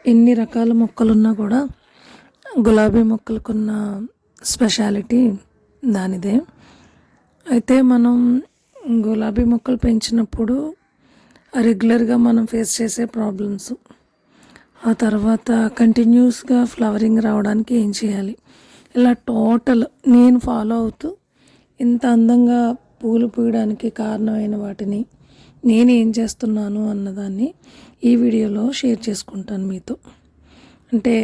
ఎన్ని రకాల మొక్కలున్నా కూడా గులాబీ మొక్కలకున్న స్పెషాలిటీ దానిదే. అయితే మనం గులాబీ మొక్కలు పెంచినప్పుడు రెగ్యులర్గా మనం ఫేస్ చేసే ప్రాబ్లమ్స్, ఆ తర్వాత కంటిన్యూస్గా ఫ్లవరింగ్ రావడానికి ఏం చేయాలి, ఇలా టోటల్ నేను ఫాలో అవుతూ ఇంత అందంగా పూలు పూయడానికి కారణమైన వాటిని నేను ఏం చేస్తున్నాను అన్నదాన్ని ఈ వీడియోలో షేర్ చేసుకుంటాను మీతో. అంటే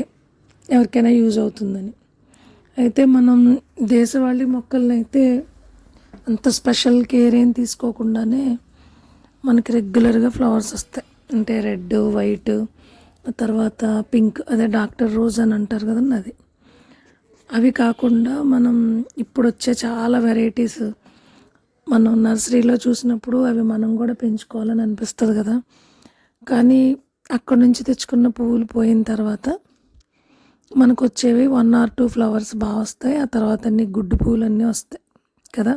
ఎవరికైనా యూజ్ అవుతుందని. అయితే మనం దేశవాళీ మొక్కల్ని అయితే అంత స్పెషల్ కేర్ ఏం తీసుకోకుండానే మనకి రెగ్యులర్గా ఫ్లవర్స్ వస్తాయి. అంటే రెడ్, వైట్, తర్వాత పింక్, అదే డాక్టర్ రోజ్ అని అంటారు కదండి అది. అవి కాకుండా మనం ఇప్పుడు వచ్చే చాలా వెరైటీస్ మనం నర్సరీలో చూసినప్పుడు అవి మనం కూడా పెంచుకోవాలని అనిపిస్తుంది కదా. కానీ అక్కడ నుంచి తెచ్చుకున్న పువ్వులు పోయిన తర్వాత మనకు వచ్చేవి 1 or 2 ఫ్లవర్స్ బాగా వస్తాయి. ఆ తర్వాత అన్ని గుడ్డు పువ్వులన్నీ వస్తాయి కదా.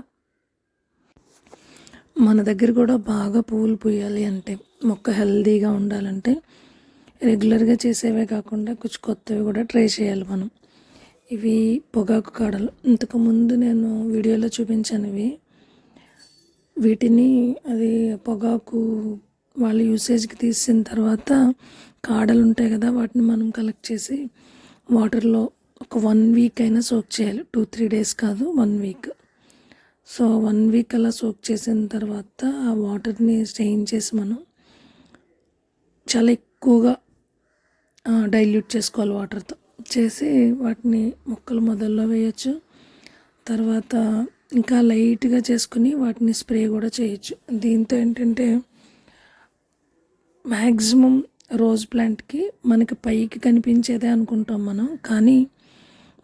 మన దగ్గర కూడా బాగా పువ్వులు పూయాలి అంటే, మొక్క హెల్దీగా ఉండాలంటే రెగ్యులర్గా చేసేవే కాకుండా కొంచెం కొత్తవి కూడా ట్రై చేయాలి మనం. ఇవి పొగాకు కాడలు, ఇంతకుముందు నేను వీడియోలో చూపించాను. వీటిని అది పొగాకు వాళ్ళ యూసేజ్కి తీసిన తర్వాత కాడలు ఉంటాయి కదా, వాటిని మనం కలెక్ట్ చేసి వాటర్లో ఒక 1 వీక్ అయినా సోక్ చేయాలి. 2-3 డేస్ కాదు, 1 వీక్. సో 1 వీక్ అలా సోక్ చేసిన తర్వాత ఆ వాటర్ని స్ట్రెయిన్ చేసి మనం చాలా ఎక్కువగా డైల్యూట్ చేసుకోవాలి వాటర్తో చేసి వాటిని మొక్కలు మొదల్లో వేయచ్చు. తర్వాత ఇంకా లైట్గా చేసుకుని వాటిని స్ప్రే కూడా చేయొచ్చు. దీంతో ఏంటంటే మ్యాక్సిమం రోజ్ ప్లాంట్కి మనకి పైకి కనిపించేదే అనుకుంటాం మనం, కానీ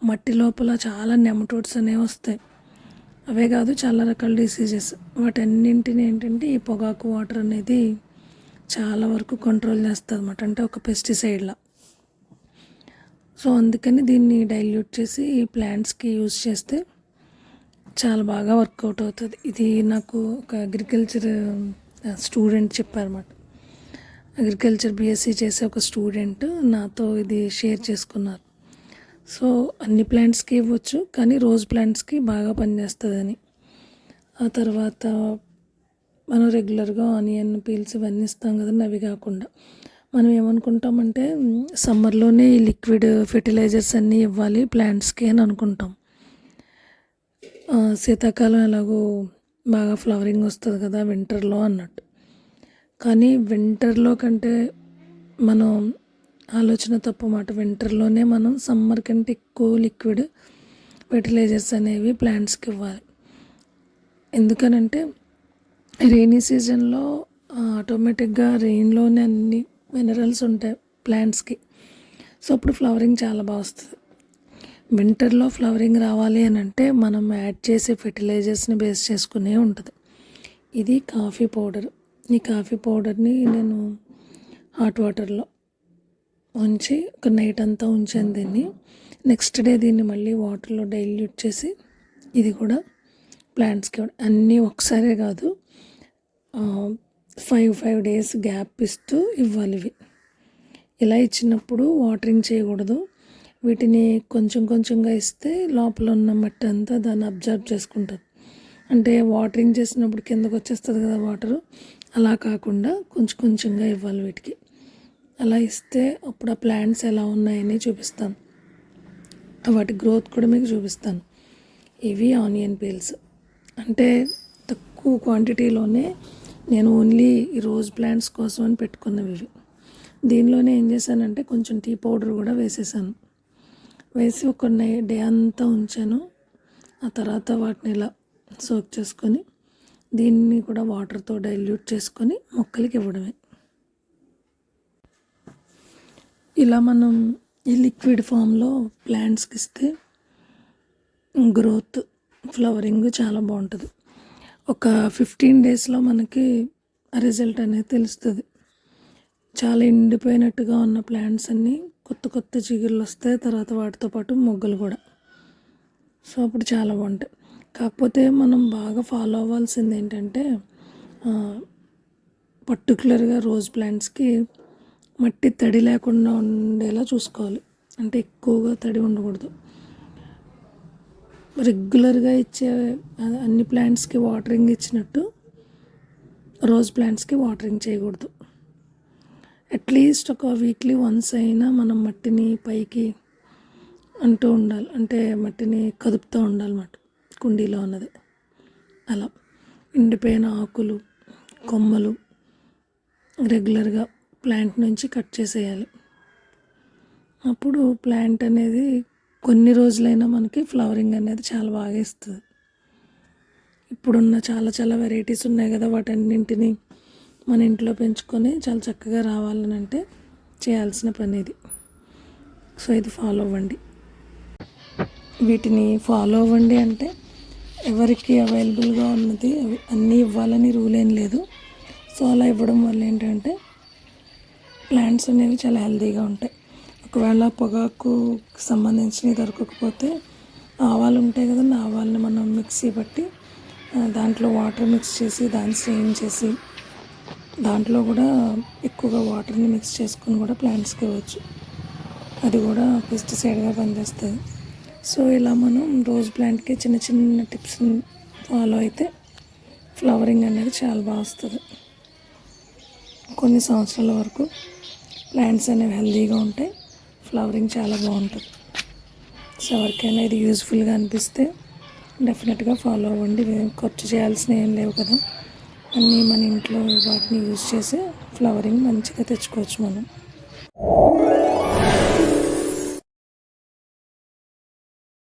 మట్టి లోపల చాలా నెమటోడ్స్ అనేవి వస్తాయి. అవే కాదు చాలా రకాల డిసీజెస్, వాటన్నింటిని ఏంటంటే ఈ పొగాకు వాటర్ అనేది చాలా వరకు కంట్రోల్ చేస్తుంది అన్నమాట. అంటే ఒక పెస్టిసైడ్లా. సో అందుకని దీన్ని డైల్యూట్ చేసి ప్లాంట్స్కి యూజ్ చేస్తే చాలా బాగా వర్కౌట్ అవుతుంది. ఇది నాకు ఒక అగ్రికల్చర్ స్టూడెంట్ చెప్పారన్నమాట. అగ్రికల్చర్ బీఎస్సీ చేసే ఒక స్టూడెంట్ నాతో ఇది షేర్ చేసుకున్నారు. సో అన్ని ప్లాంట్స్కి ఇవ్వచ్చు, కానీ రోజ్ ప్లాంట్స్కి బాగా పనిచేస్తుందని. ఆ తర్వాత మనం రెగ్యులర్గా ఆనియన్ పీల్స్ ఇవన్నీ ఇస్తాం కదండి. అవి కాకుండా మనం ఏమనుకుంటామంటే సమ్మర్లోనే ఈ లిక్విడ్ ఫెర్టిలైజర్స్ అన్నీ ఇవ్వాలి ప్లాంట్స్కి అని అనుకుంటాం. శీతాకాలం ఎలాగో బాగా ఫ్లవరింగ్ వస్తుంది కదా వింటర్లో అన్నట్టు. కానీ వింటర్లో కంటే మనం ఆలోచన తప్పమాట. వింటర్లోనే మనం సమ్మర్ కంటే ఎక్కువ లిక్విడ్ ఫెర్టిలైజర్స్ అనేవి ప్లాంట్స్కి ఇవ్వాలి. ఎందుకనంటే రెయినీ సీజన్లో ఆటోమేటిక్గా రెయిన్లోనే అన్ని మినరల్స్ ఉంటాయి ప్లాంట్స్కి. సో అప్పుడు ఫ్లవరింగ్ చాలా బాగా వస్తుంది. వింటర్లో ఫ్లవరింగ్ రావాలి అని అంటే మనం యాడ్ చేసే ఫెర్టిలైజర్స్ని బేస్ చేసుకునే ఉంటుంది. ఇది కాఫీ పౌడర్. ఈ కాఫీ పౌడర్ని నేను హాట్ వాటర్లో ఉంచి ఒక నైట్ అంతా ఉంచాను దీన్ని. నెక్స్ట్ డే దీన్ని మళ్ళీ వాటర్లో డైల్యూట్ చేసి ఇది కూడా ప్లాంట్స్కి అన్నీ ఒకసారే కాదు, 5 days గ్యాప్ ఇస్తూ ఇవ్వాలి. ఇవి ఇలా ఇచ్చినప్పుడు వాటరింగ్ చేయకూడదు. వీటిని కొంచెం కొంచెంగా ఇస్తే లోపల ఉన్న మట్టి అంతా దాన్ని అబ్జర్వ్ చేసుకుంటుంది. అంటే వాటరింగ్ చేసినప్పుడు కిందకు వచ్చేస్తుంది కదా వాటరు, అలా కాకుండా కొంచెం కొంచెంగా ఇవ్వాలి వీటికి. అలా ఇస్తే అప్పుడు ఆ ప్లాంట్స్ ఎలా ఉన్నాయని చూపిస్తాను, వాటి గ్రోత్ కూడా మీకు చూపిస్తాను. ఇవి ఆనియన్ పీల్స్. అంటే తక్కువ క్వాంటిటీలోనే నేను ఓన్లీ ఈ రోజ్ ప్లాంట్స్ కోసం అని పెట్టుకున్నవి ఇవి. దీనిలోనే ఏం చేశానంటే కొంచెం టీ పౌడర్ కూడా వేసేసాను. వేసి ఒక డే అంతా ఉంచాను. ఆ తర్వాత వాటిని ఇలా సోక్ చేసుకొని దీన్ని కూడా వాటర్తో డైల్యూట్ చేసుకొని మొక్కలకి ఇవ్వడమే. ఇలా మనం ఈ లిక్విడ్ ఫామ్లో ప్లాంట్స్కి ఇస్తే గ్రోత్, ఫ్లవరింగ్ చాలా బాగుంటుంది. ఒక 15 daysలో మనకి రిజల్ట్ అనేది తెలుస్తుంది. చాలా ఎండిపోయినట్టుగా ఉన్న ప్లాంట్స్ అన్నీ కొత్త కొత్త చిగుర్లు వస్తాయి. తర్వాత వాటితో పాటు మొగ్గలు కూడా. సో అప్పుడు చాలా బాగుంటాయి. కాకపోతే మనం బాగా ఫాలో అవ్వాల్సింది ఏంటంటే పర్టికులర్గా రోజ్ ప్లాంట్స్కి మట్టి తడి లేకుండా ఉండేలా చూసుకోవాలి. అంటే ఎక్కువగా తడి ఉండకూడదు. రెగ్యులర్గా ఇచ్చే అన్ని ప్లాంట్స్కి వాటరింగ్ ఇచ్చినట్టు రోజ్ ప్లాంట్స్కి వాటరింగ్ చేయకూడదు. అట్లీస్ట్ ఒక వీక్లీ వన్స్ అయినా మనం మట్టిని పైకి అంటూ ఉండాలి. అంటే మట్టిని కదుపుతూ ఉండాలన్నమాట కుండీలో ఉన్నది. అలా ఎండిపోయిన ఆకులు, కొమ్మలు రెగ్యులర్గా ప్లాంట్ నుంచి కట్ చేసేయాలి. అప్పుడు ప్లాంట్ అనేది కొన్ని రోజులైనా మనకి ఫ్లవరింగ్ అనేది చాలా బాగా ఇస్తుంది. ఇప్పుడున్న చాలా చాలా వెరైటీస్ ఉన్నాయి కదా, వాటన్నింటినీ మన ఇంట్లో పెంచుకొని చాలా చక్కగా రావాలని అంటే చేయాల్సిన పని ఇది. సో ఇది ఫాలో అవ్వండి. వీటిని ఫాలో అవ్వండి అంటే ఎవరికి అవైలబుల్గా ఉన్నది అన్నీ ఇవ్వాలని రూల్ ఏం లేదు. సో అలా ఇవ్వడం వల్ల ఏంటంటే ప్లాంట్స్ అనేవి చాలా హెల్తీగా ఉంటాయి. ఒకవేళ పొగాకు సంబంధించినవి దొరకకపోతే ఆవాలు ఉంటాయి కదండి, ఆవాలని మనం మిక్సీ పట్టి దాంట్లో వాటర్ మిక్స్ చేసి దాన్ని స్ట్రెయిన్ చేసి దాంట్లో కూడా ఎక్కువగా వాటర్ని మిక్స్ చేసుకుని కూడా ప్లాంట్స్కి ఇవ్వచ్చు. అది కూడా పెస్టిసైడ్గా పనిచేస్తుంది. సో ఇలా మనం రోజ్ ప్లాంట్కి చిన్న చిన్న టిప్స్ని ఫాలో అయితే ఫ్లవరింగ్ అనేది చాలా బాగా వస్తుంది. కొన్ని సంవత్సరాల వరకు ప్లాంట్స్ అనేవి హెల్తీగా ఉంటాయి, ఫ్లవరింగ్ చాలా బాగుంటుంది. సో ఎవరికైనా ఇది యూజ్ఫుల్గా అనిపిస్తే డెఫినెట్గా ఫాలో అవ్వండి. ఖర్చు చేయాల్సిన ఏం లేవు కదా, అన్నీ మన ఇంట్లో వాటిని యూజ్ చేసి ఫ్లవరింగ్ మంచిగా తెచ్చుకోవచ్చు మనం.